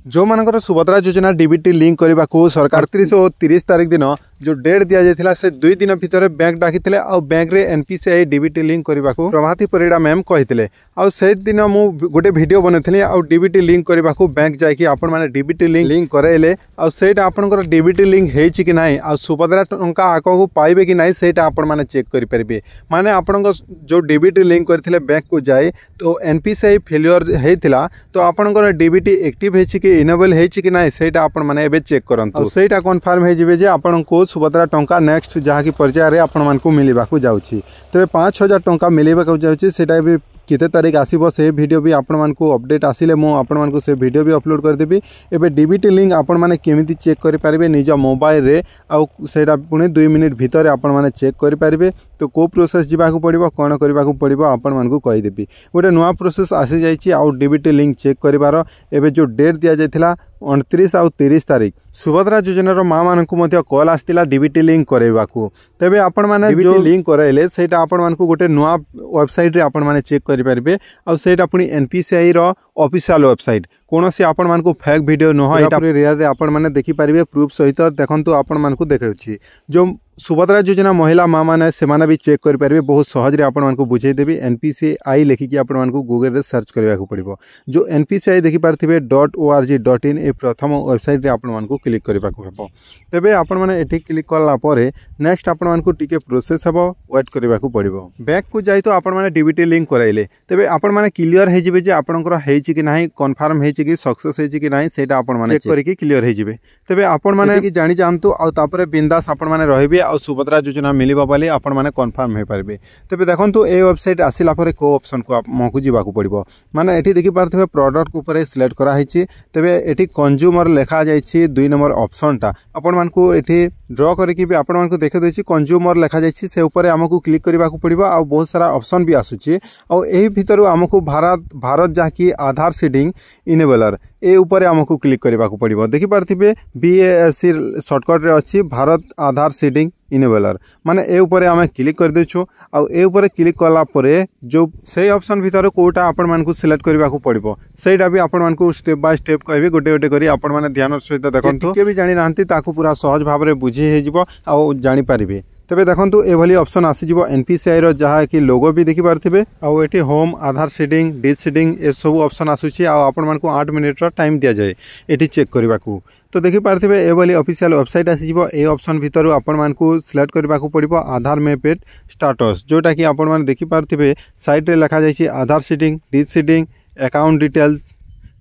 जो मानकर सुभद्रा योजना डीबीटी लिंक करने को सरकार 31 और 30 तारीख दिन जो डेट दि जाता से 2 दिन भितर बैंक डाकी बैंक रे एनपीसीआई डीबीटी लिंक करने को प्रभाती परिड़ा मैम कहते से दिन मुझे गोटे वीडियो बनई आ डीबीटी लिंक करने को बैंक जाकि आपण मैंने डीबीटी लिंक कराइले आईटा आपंकर डीबीटी लिंक होती कि ना आ सुभद्रा टंका आगक पाइबे कि ना से मैंने चेक करेंगे माने आपण जो डीबीटी लिंक करते बैंक को जाए तो एनपीसीआई फेल्युअर होता तो आपंकर डीबीटी एक्टिव हो इनेबल होती ना से मैंने चेक करूँ से कन्फर्म हो आपन को सुभद्रा टंका नेक्स्ट जहाँकि पर्यायर आपण मानक मिलवाक जाऊँगी तेरे 5000 टंका मिलवाक जाऊँगी भी किते तारीख आसीबो से वीडियो भी आपण मानक अपडेट आसिले मु आपण मानक से वीडियो भी अपलोड कर देबी। एबे डीबीटी लिंक आपण माने केमिति चेक करि पारिबे निज मोबाइल रे आ सेटा पुणे 2 मिनिट भितर आपण माने चेक करि पारिबे। तो को प्रोसेस जीवाकू पड़िबो कोन करिवाकू पड़िबो आपण मानक कहि देबी। गोटे नुआ प्रोसेस आसी जाइछि आ डीबीटी लिंक चेक करिवार एबे जो डेट दिया जायथिला 29 और 30 तारीख सुभद्रा योजनार माँ मानक कॉल आसला डीबीटी लिंक करवाकू तेबे आपण माने जो लिंक कराइले सेटा आपण मानक गोटे नुआ वेबसाइट रे आपण माने चेक करि पारिबे आ सेटा पुनी एनपीसीआई रो ऑफिशियल वेबसाइट कौन से आपण मानक फेक वीडियो नुह एटा रियल रे आपण माने देखि पारिबे प्रूफ सहित देखंतु आपण मानक देखाउछि जो सुभद्रा योजना महिला माँ मैंने से भी चेक करेंगे बहुत सहज आपको बुझेदेवी एनपीसीआई लिखिकी आपण गूगल रे सर्च करने को पड़ो जो एनपीसीआई देखिपारे .org.in ए प्रथम वेबसाइट रे आपण क्लिक करने को तेरे आपण मैंने क्लिक कलापर नेक्स्ट आपण मानक टिके प्रोसेस हम वेट करने को पड़ो बैंक को जाए तो आपण मैंने डीबीटी लिंक कराइले तेरे आपण मैंने क्लीयर हो आपंकर कि ना कन्फर्म हो सक्सेस हो कि ना से चेक करके क्लीयर हो तेरे आपण मैंने जानी जातु आउे बिंदास आपण मैंने रही आ सुभद्रा योजना मिलवा बोली आपण माने कन्फर्म हो पारे तेज देखो ये वेबसाइट आसला को ऑप्शन को आमको जावाक पड़ो माने एठी देखि पारथिबे प्रोडक्ट ऊपर सिलेक्ट कराई तेबे एठी कंज्यूमर लिखा जाइछि 2 नंबर ऑप्शनटा आपण मानकू एठी ड्रॉ करके भी आपण मानकू देखि देछि कंज्यूमर लिखा जाइछि से ऊपर आमको क्लिक करबाक पड़ो आ बहुत सारा ऑप्शन भी आसुछि आ एही भितरु आमको भारत जहाँकि आधार सीडिंग इनेबलर ए ऊपर आमको क्लिक करबाक पड़ो देखि पारथिबे BASC शॉर्टकट रे अछि भारत आधार सीडिंग इनेबलर माने ए ऊपर आम क्लिक कर देछु आ ए ऊपर क्लिक कला परे जो से ऑप्शन भीतर कोटा आपण मानकू सिलेक्ट करबा को पड़िबो सेटा भी आपण मानकू स्टेप बाय स्टेप कहबे गोटे गोटे करी आपण माने ध्यान सहित देखंतु के भी जानि नांती ताकू पूरा सहज भाव रे बुझी हे जिवो आ जानि पारिबे तेबे देखंतु ए भली ऑप्शन आसी जिवो एनपीसीआई रो जहा कि लोगो भी देखि पारथिबे आ एठी होम आधार सीडिंग डिस सीडिंग ए सब ऑप्शन आसुछि आ आपण मानकू 8 मिनिट रो टाइम दिया जाए एठी चेक करबाकू तो देखि पारथिबे ए भली ऑफिशियल वेबसाइट आसी जिवो ए ऑप्शन भीतर आपण मानकू सिलेक्ट करबाकू पड़िबो आधार मैपेट स्टेटस जोटा कि आपण माने देखि पारथिबे साइट रे लिखा जाइछि Aadhaar seeding deseeding account details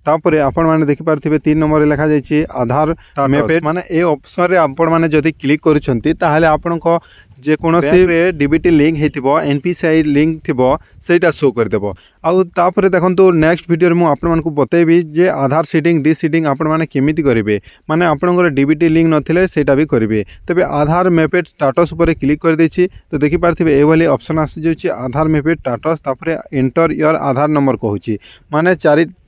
तापरे आपण माने देखि पारथिबे 3 नंबर रे लिखा जाइछि आधार मैपेट माने ए ऑप्शन रे आपण माने जदि क्लिक करूछंती ताहाले आपनको जे कोनोसी रे डीबीटी लिंक हेतिबो एनपीसीआई लिंक थिबो सेटा शो कर देबो आउ तापरे देखंतु नेक्स्ट वीडियो रे मु आपण मानकू बतेबी जे आधार सीडिंग डिस सीडिंग आपण माने केमिति करिवे माने आपनकर डीबीटी लिंक नथिले सेटा भी करिवे तबे आधार मैपेट स्टेटस ऊपर क्लिक कर देछि तो देखि पारथिबे ए वाली ऑप्शन आसी जाउछि आधार मैपेट स्टेटस तापरे एंटर योर आधार नंबर कहूछि माने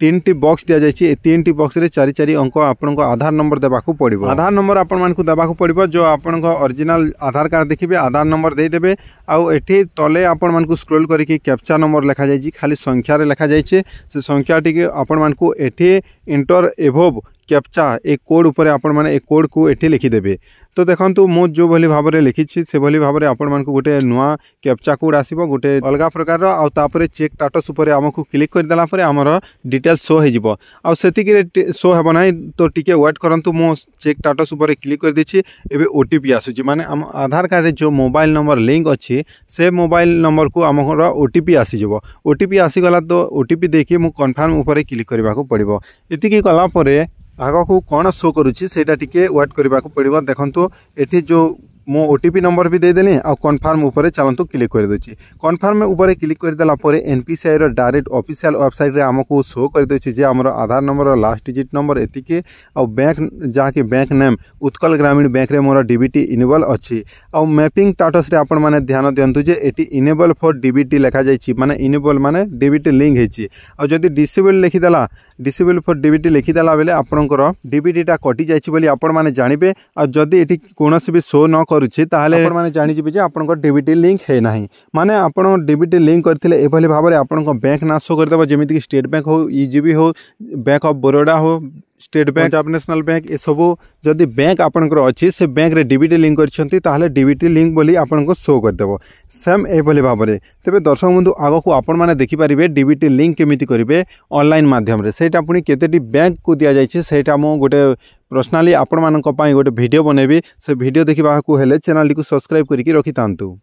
3 टी बॉक्स दिया जाइछि 3 टी बॉक्स रे 4 अंक आपनको आधार नंबर देबाकू पड़िबो आधार नंबर आपण मानकू देबाकू पड़िबो जो आपनको ओरिजिनल आधार कार्ड देखिबे आधार नंबर दे देबे आउ एठी तले आपण मानकू स्क्रॉल करके कैप्चा नंबर लिखा जाइछि खाली संख्या रे लिखा जाइछि से संख्या टिके आपण मानकू एठी इंटर एभव कैप्चा एक कोड ऊपर आपण माने एक कोड को एठी लिखि देबे तो देखंतु मो जो भली भाव रे लिखिछि से भली भाव रे आपण मानकू गोटे नुआ कैप्चा कोड आसीबो गोटे अलगा प्रकार रो आ तापरे चेक स्टेटस ऊपर हमकू क्लिक कर देला परे हमर डिटेल्स शो हे जिवो आ सेति के शो हेबो नै तो टिके वेट करंतु मो चेक स्टेटस ऊपर क्लिक कर देछि एबे ओटीपी आसुछि माने हम आधार कार्ड रे जो मोबाइल नंबर लिंक अछि से मोबाइल नंबर को हमर ओटीपी आसी जिवो ओटीपी आसी गला तो ओटीपी देखि मु कन्फर्म ऊपर क्लिक करबा को पड़िबो एति की कला परे आग को कौन शो करुच्ची सेटा टिके वेट करने को पड़ो देखो ये जो मो ओटीपी नंबर भी देदेली आ कन्फर्म ऊपर चलतु क्लिक कर देछि कन्फर्म ऊपर क्लिक कर देला परे एनपीसीआई रो डायरेक्ट ऑफिशियल वेबसाइट रे हमको शो कर देछि जे हमर आधार नंबर लास्ट डिजिट नंबर एतिके आ बैंक जाके बैंक नेम उत्कल ग्रामीण बैंक रे मोर डीबीटी इनेबल अछि आ मैपिंग स्टेटस रे आपण माने ध्यान दियंतु जे एटी इनेबल फॉर डीबीटी लिखा जाइछि माने इनेबल माने डीबीटी लिंक हेछि आ जदी डिसेबल लिखि देला डिसेबल फॉर डीबीटी लिखि देला बेले आपनकर डीबीटी टा कटि जाइछि बोली आपण माने जानिबे आ जदी एटी कोनोसी भी शो न करूछि ताहाले आपण माने जानि जिबे जे आपनकर डीबीटी लिंक है नाही माने आपण डीबीटी लिंक करथिले एभली भाबरे आपनकर बैंक ना शो कर देबो जेमिति कि स्टेट बैंक हो ईजीबी हो बैंक ऑफ बड़ौदा हो State Bank Punjab National Bank ए सब जदि बैंक आपनकर अच्छी से बैंक रे डीबीटी लिंक करछंती ताहले डीबीटी लिंक बोली आपनको शो कर देबो सेम ए बोली भाबरे। तबे दर्शक बंधु आगो को आपण माने देखि परिबे डीबीटी लिंक केमिति करिवे ऑनलाइन माध्यम रे सेटा पुनी केतेटी बैंक को दिया जायछि सेटा मो गोटे पर्सनली आपण मानक पई गोटे वीडियो बनेबी से वीडियो देखिबा को हेले चैनल को सब्सक्राइब करिकि रखि तांतु।